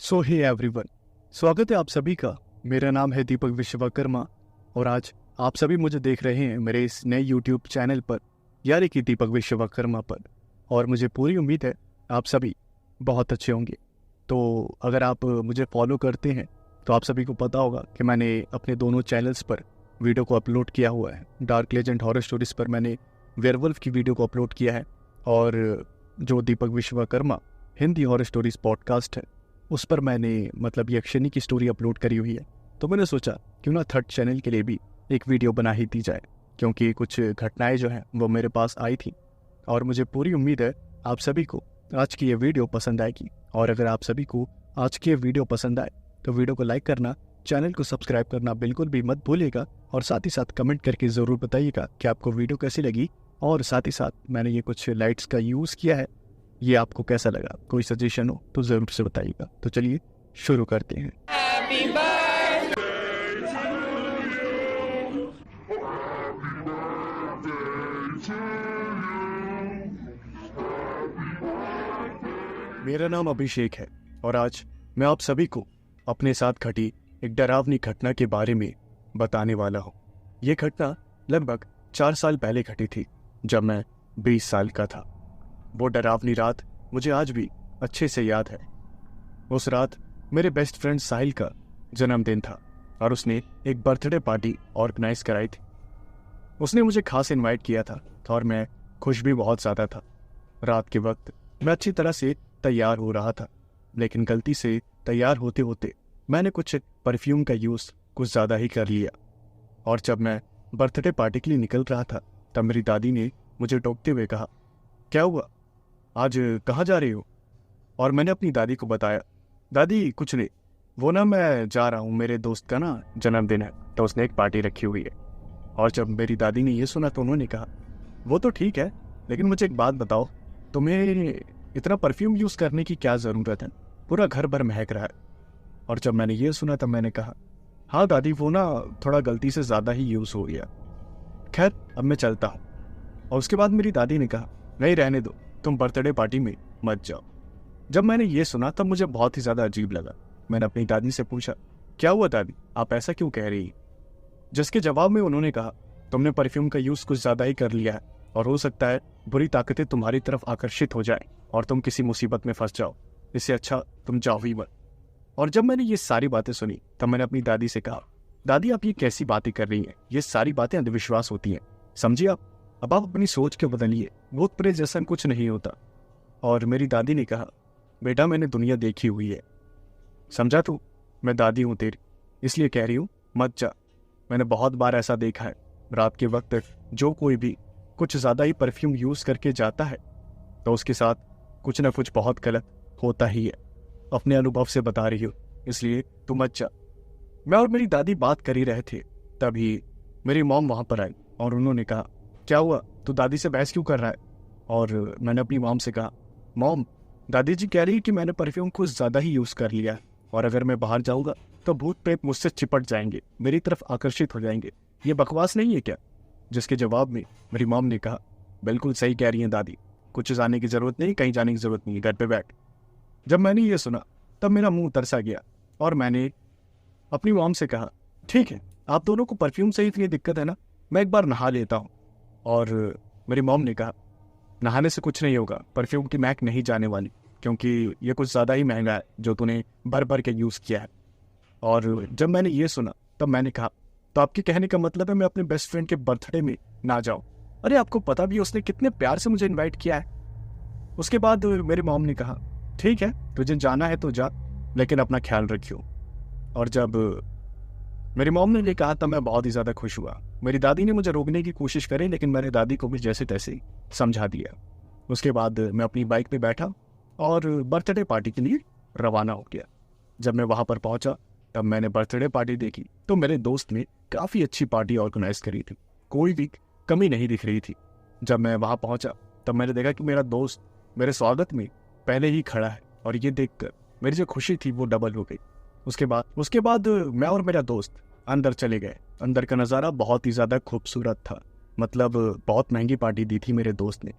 सो hey everyone, स्वागत है आप सभी का। मेरा नाम है दीपक विश्वकर्मा और आज आप सभी मुझे देख रहे हैं मेरे इस नए यूट्यूब चैनल पर, यानी कि दीपक विश्वकर्मा पर। और मुझे पूरी उम्मीद है आप सभी बहुत अच्छे होंगे। तो अगर आप मुझे फॉलो करते हैं तो आप सभी को पता होगा कि मैंने अपने दोनों चैनल्स पर वीडियो को अपलोड किया हुआ है। डार्क लेजेंड हॉरर स्टोरीज़ पर मैंने वेयरवुल्फ की वीडियो को अपलोड किया है, और जो Deepak Vishwakarma Hindi horror stories podcast है उस पर मैंने यक्षिणी की स्टोरी अपलोड करी हुई है। तो मैंने सोचा क्यों ना थर्ड चैनल के लिए भी एक वीडियो बना ही दी जाए, क्योंकि कुछ घटनाएं जो हैं वो मेरे पास आई थी और मुझे पूरी उम्मीद है आप सभी को आज की ये वीडियो पसंद आएगी। और अगर आप सभी को आज की ये वीडियो पसंद आए तो वीडियो को लाइक करना, चैनल को सब्सक्राइब करना बिल्कुल भी मत भूलिएगा, और साथ ही साथ कमेंट करके ज़रूर बताइएगा कि आपको वीडियो कैसी लगी। और साथ ही साथ मैंने ये कुछ लाइट्स का यूज़ किया है, ये आपको कैसा लगा, कोई सजेशन हो तो ज़रूर से बताइएगा। तो चलिए शुरू करते हैं। मेरा नाम अभिषेक है और आज मैं आप सभी को अपने साथ घटी एक डरावनी घटना के बारे में बताने वाला हूँ। ये घटना लगभग 4 साल पहले घटी थी, जब मैं 20 साल का था। वो डरावनी रात मुझे आज भी अच्छे से याद है। उस रात मेरे बेस्ट फ्रेंड साहिल का जन्मदिन था और उसने एक बर्थडे पार्टी ऑर्गेनाइज कराई थी। उसने मुझे खास इनवाइट किया था और मैं खुश भी बहुत ज़्यादा था। रात के वक्त मैं अच्छी तरह से तैयार हो रहा था, लेकिन गलती से तैयार होते होते मैंने कुछ परफ्यूम का यूज़ कुछ ज़्यादा ही कर लिया। और जब मैं बर्थडे पार्टी के लिए निकल रहा था तब मेरी दादी ने मुझे टोकते हुए कहा, क्या हुआ, आज कहाँ जा रही हो? और मैंने अपनी दादी को बताया, दादी कुछ नहीं, वो ना मैं जा रहा हूँ, मेरे दोस्त का ना जन्मदिन है तो उसने एक पार्टी रखी हुई है। और जब मेरी दादी ने ये सुना तो उन्होंने कहा, वो तो ठीक है, लेकिन मुझे एक बात बताओ, तुम्हें इतना परफ्यूम यूज़ करने की क्या ज़रूरत है? पूरा घर भर महक रहा है। और जब मैंने ये सुना तब मैंने कहा, हाँ दादी, वो ना थोड़ा गलती से ज़्यादा ही यूज़ हो गया। खैर अब मैं चलता हूँ। और उसके बाद मेरी दादी ने कहा, नहीं रहने दो, तुम बर्थडे पार्टी में मत जाओ। जब मैंने ये सुना तब मुझे बहुत ही ज़्यादा अजीब लगा। मैंने अपनी दादी से पूछा, क्या हुआ दादी, आप ऐसा क्यों कह रही? जिसके जवाब में उन्होंने कहा, तुमने परफ्यूम का यूज़ कुछ ज़्यादा ही कर लिया है और हो सकता है बुरी ताकतें तुम्हारी तरफ आकर्षित हो जाएं और तुम किसी मुसीबत में फंस जाओ। इससे अच्छा तुम जाओ ही मत। और जब मैंने ये सारी बातें सुनी तब मैंने अपनी दादी से कहा, दादी आप ये कैसी बातें कर रही हैं? ये सारी बातें अंधविश्वास होती हैं, समझिए आप। अब आप अपनी सोच के बदलिए, भूत प्रेत जैसा कुछ नहीं होता। और मेरी दादी ने कहा, बेटा मैंने दुनिया देखी हुई है, समझा तू? मैं दादी हूँ तेरी, इसलिए कह रही हूँ मत जा। मैंने बहुत बार ऐसा देखा है, रात के वक्त जो कोई भी कुछ ज़्यादा ही परफ्यूम यूज़ करके जाता है तो उसके साथ कुछ ना कुछ बहुत गलत होता ही है। अपने अनुभव से बता रही हूँ, इसलिए तू मत जा। मैं और मेरी दादी बात कर ही रहे थे, तभी मेरी मॉम वहाँ पर आई और उन्होंने कहा, क्या हुआ, तू दादी से बहस क्यों कर रहा है? और मैंने अपनी मॉम से कहा, मॉम दादी जी कह रही है कि मैंने परफ्यूम कुछ ज़्यादा ही यूज़ कर लिया है और अगर मैं बाहर जाऊँगा तो भूत प्रेत मुझसे चिपट जाएंगे, मेरी तरफ आकर्षित हो जाएंगे। ये बकवास नहीं है क्या? जिसके जवाब में मेरी मॉम ने कहा, बिल्कुल सही कह रही हैं दादी, कुछ जाने की ज़रूरत नहीं, कहीं जाने की ज़रूरत नहीं है, घर पे बैठ। जब मैंने ये सुना तब मेरा मुंह तरसा गया और मैंने अपनी मॉम से कहा, ठीक है, आप दोनों को परफ्यूम से इतनी दिक्कत है ना, मैं एक बार नहा लेता हूँ। और मेरी मॉम ने कहा, नहाने से कुछ नहीं होगा, परफ्यूम की महक नहीं जाने वाली, क्योंकि ये कुछ ज़्यादा ही महंगा है जो तूने भर भर के यूज़ किया है। और जब मैंने ये सुना तब मैंने कहा, तो आपके कहने का मतलब है मैं अपने बेस्ट फ्रेंड के बर्थडे में ना जाऊँ? अरे आपको पता भी है उसने कितने प्यार से मुझे इन्वाइट किया है। उसके बाद मेरी मॉम ने कहा, ठीक है तुझे जाना है तो जा, लेकिन अपना ख्याल रखियो। और जब मेरी मॉम ने ये कहा तब मैं बहुत ही ज़्यादा खुश हुआ। मेरी दादी ने मुझे रोकने की कोशिश करी, लेकिन मैंने दादी को भी जैसे तैसे समझा दिया। उसके बाद मैं अपनी बाइक पे बैठा और बर्थडे पार्टी के लिए रवाना हो गया। जब मैं वहाँ पर पहुँचा तब मैंने बर्थडे पार्टी देखी तो मेरे दोस्त ने काफ़ी अच्छी पार्टी ऑर्गेनाइज करी थी, कोई भी कमी नहीं दिख रही थी। जब मैं वहाँ पहुँचा तब मैंने देखा कि मेरा दोस्त मेरे स्वागत में पहले ही खड़ा है और ये देखकर मेरी जो खुशी थी वो डबल हो गई। उसके बाद मैं और मेरा दोस्त अंदर चले गए। अंदर का नज़ारा बहुत ही ज़्यादा खूबसूरत था, बहुत महंगी पार्टी दी थी मेरे दोस्त ने।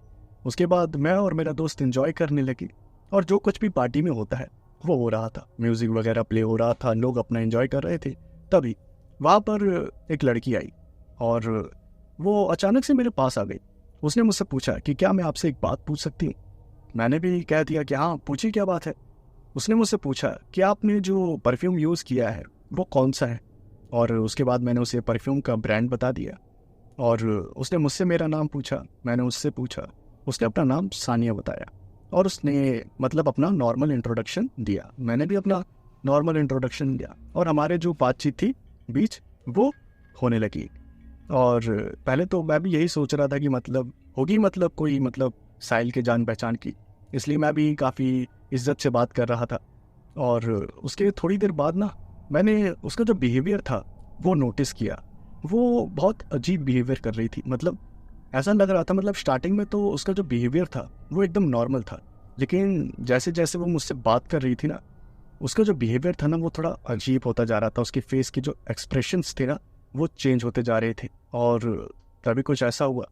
उसके बाद मैं और मेरा दोस्त एंजॉय करने लगे और जो कुछ भी पार्टी में होता है वो हो रहा था, म्यूज़िक वगैरह प्ले हो रहा था, लोग अपना एंजॉय कर रहे थे। तभी वहाँ पर एक लड़की आई और वो अचानक से मेरे पास आ गई। उसने मुझसे पूछा कि क्या मैं आपसे एक बात पूछ सकती हूँ? मैंने भी कह दिया कि हाँ, पूछिए क्या बात है। उसने मुझसे पूछा कि आपने जो परफ्यूम यूज़ किया है वो कौन सा है? और उसके बाद मैंने उसे परफ्यूम का ब्रांड बता दिया और उसने मुझसे मेरा नाम पूछा, मैंने उससे पूछा, उसने अपना नाम सानिया बताया और उसने मतलब अपना नॉर्मल इंट्रोडक्शन दिया, मैंने भी अपना नॉर्मल इंट्रोडक्शन दिया और हमारे जो बातचीत थी बीच वो होने लगी। और पहले तो मैं भी यही सोच रहा था कि मतलब होगी मतलब कोई मतलब साहिल के जान पहचान की, इसलिए मैं भी काफ़ी इज्जत से बात कर रहा था। और उसके थोड़ी देर बाद ना मैंने उसका जो बिहेवियर था वो नोटिस किया। वो बहुत अजीब बिहेवियर कर रही थी, मतलब ऐसा लग रहा था, मतलब स्टार्टिंग में तो उसका जो बिहेवियर था वो एकदम नॉर्मल था, लेकिन जैसे जैसे वो मुझसे बात कर रही थी ना, उसका जो बिहेवियर था ना वो थोड़ा अजीब होता जा रहा था। उसके फेस के जो एक्सप्रेशंस थे ना वो चेंज होते जा रहे थे। और तभी कुछ ऐसा हुआ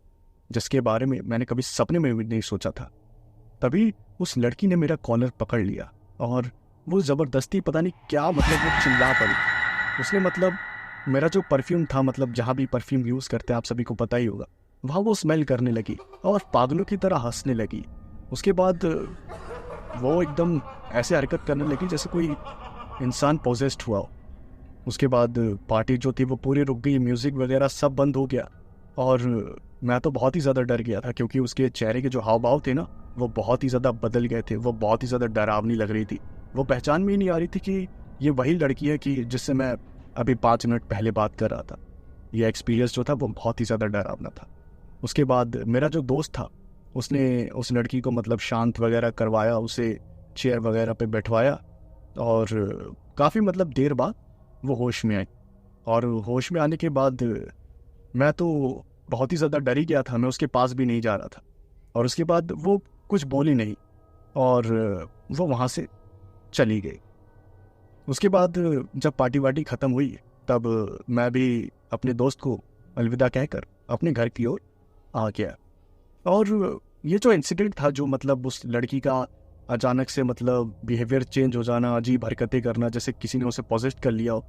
जिसके बारे में मैंने कभी सपने में भी नहीं सोचा था। तभी उस लड़की ने मेरा कॉलर पकड़ लिया और वो ज़बरदस्ती पता नहीं क्या मतलब वो चिल्ला पड़ी। उसने मतलब मेरा जो परफ्यूम था, मतलब जहाँ भी परफ्यूम यूज़ करते हैं आप सभी को पता ही होगा, वहाँ वो स्मेल करने लगी और पागलों की तरह हंसने लगी। उसके बाद वो एकदम ऐसे हरकत करने लगी जैसे कोई इंसान पोजेस्ड हुआ हो। उसके बाद पार्टी जो थी वो पूरी रुक गई, म्यूज़िक वगैरह सब बंद हो गया और मैं तो बहुत ही ज़्यादा डर गया था क्योंकि उसके चेहरे के जो हाव भाव थे ना वो बहुत ही ज़्यादा बदल गए थे। वो बहुत ही ज़्यादा डरावनी लग रही थी। वो पहचान में ही नहीं आ रही थी कि ये वही लड़की है कि जिससे मैं अभी 5 मिनट पहले बात कर रहा था। ये एक्सपीरियंस जो था वो बहुत ही ज़्यादा डरावना था। उसके बाद मेरा जो दोस्त था उसने उस लड़की को मतलब शांत वगैरह करवाया, उसे चेयर वगैरह पे बैठवाया और काफ़ी मतलब देर बाद वो होश में आई। और होश में आने के बाद मैं तो बहुत ही ज़्यादा डर ही गया था, मैं उसके पास भी नहीं जा रहा था। और उसके बाद वो कुछ बोली नहीं और वो वहाँ से चली गई। उसके बाद जब पार्टी वार्टी ख़त्म हुई तब मैं भी अपने दोस्त को अलविदा कहकर अपने घर की ओर आ गया। और ये जो इंसिडेंट था, जो मतलब उस लड़की का अचानक से मतलब बिहेवियर चेंज हो जाना, अजीब हरकतें करना जैसे किसी ने उसे पॉजेस्ट कर लिया हो,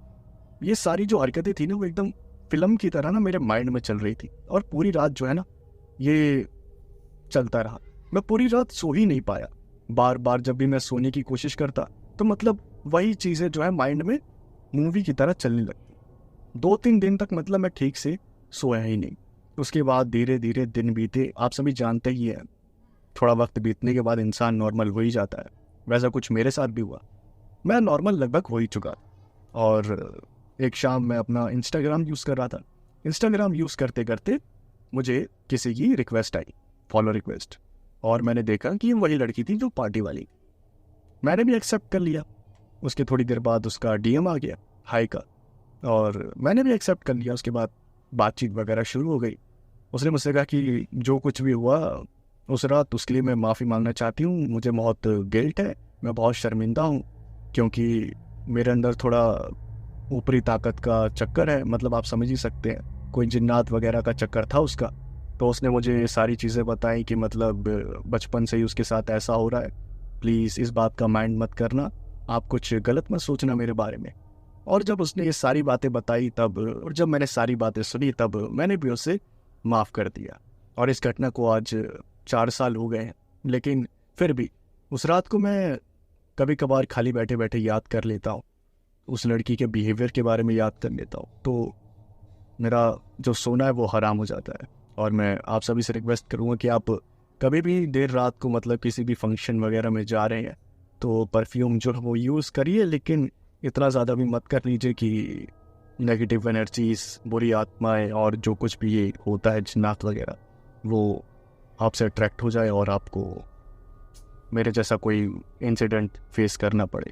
ये सारी जो हरकतें थी ना वो एकदम फिल्म की तरह ना मेरे माइंड में चल रही थी। और पूरी रात जो है ना ये चलता रहा। मैं पूरी रात सो ही नहीं पाया। बार बार जब भी मैं सोने की कोशिश करता तो मतलब वही चीज़ें जो है माइंड में मूवी की तरह चलने लगती। 2-3 दिन तक मतलब मैं ठीक से सोया ही नहीं। उसके बाद धीरे धीरे दिन बीते, आप सभी जानते ही हैं, थोड़ा वक्त बीतने के बाद इंसान नॉर्मल हो ही जाता है। वैसा कुछ मेरे साथ भी हुआ। मैं नॉर्मल लगभग हो ही चुका था। और एक शाम मैं अपना इंस्टाग्राम यूज़ कर रहा था। इंस्टाग्राम यूज़ करते करते मुझे किसी की रिक्वेस्ट आई, फॉलो रिक्वेस्ट, और मैंने देखा कि वही लड़की थी जो पार्टी वाली। मैंने भी एक्सेप्ट कर लिया। उसके थोड़ी देर बाद उसका डीएम आ गया हाई का और मैंने भी एक्सेप्ट कर लिया। उसके बाद बातचीत वगैरह शुरू हो गई। उसने मुझसे कहा कि जो कुछ भी हुआ उस रात उसके लिए मैं माफ़ी मांगना चाहती हूँ, मुझे बहुत गिल्ट है, मैं बहुत शर्मिंदा हूँ क्योंकि मेरे अंदर थोड़ा ऊपरी ताकत का चक्कर है, मतलब आप समझ ही सकते हैं, कोई जिन्नात वगैरह का चक्कर था उसका। तो उसने मुझे ये सारी चीज़ें बताई कि मतलब बचपन से ही उसके साथ ऐसा हो रहा है, प्लीज़ इस बात का माइंड मत करना, आप कुछ गलत मत सोचना मेरे बारे में। और जब उसने ये सारी बातें बताई तब, और जब मैंने सारी बातें सुनी तब मैंने भी उसे माफ़ कर दिया। और इस घटना को आज 4 साल हो गए हैं, लेकिन फिर भी उस रात को मैं कभी कभार खाली बैठे बैठे याद कर लेता हूँ, उस लड़की के बिहेवियर के बारे में याद कर लेता हूँ, तो मेरा जो सोना है वो हराम हो जाता है। और मैं आप सभी से रिक्वेस्ट करूँगा कि आप कभी भी देर रात को मतलब किसी भी फंक्शन वगैरह में जा रहे हैं तो परफ्यूम जो है वो यूज़ करिए, लेकिन इतना ज़्यादा भी मत कर लीजिए कि नेगेटिव एनर्जीज, बुरी आत्माएं और जो कुछ भी ये होता है जिन्नात वगैरह, वो आपसे अट्रैक्ट हो जाए और आपको मेरे जैसा कोई इंसिडेंट फेस करना पड़े।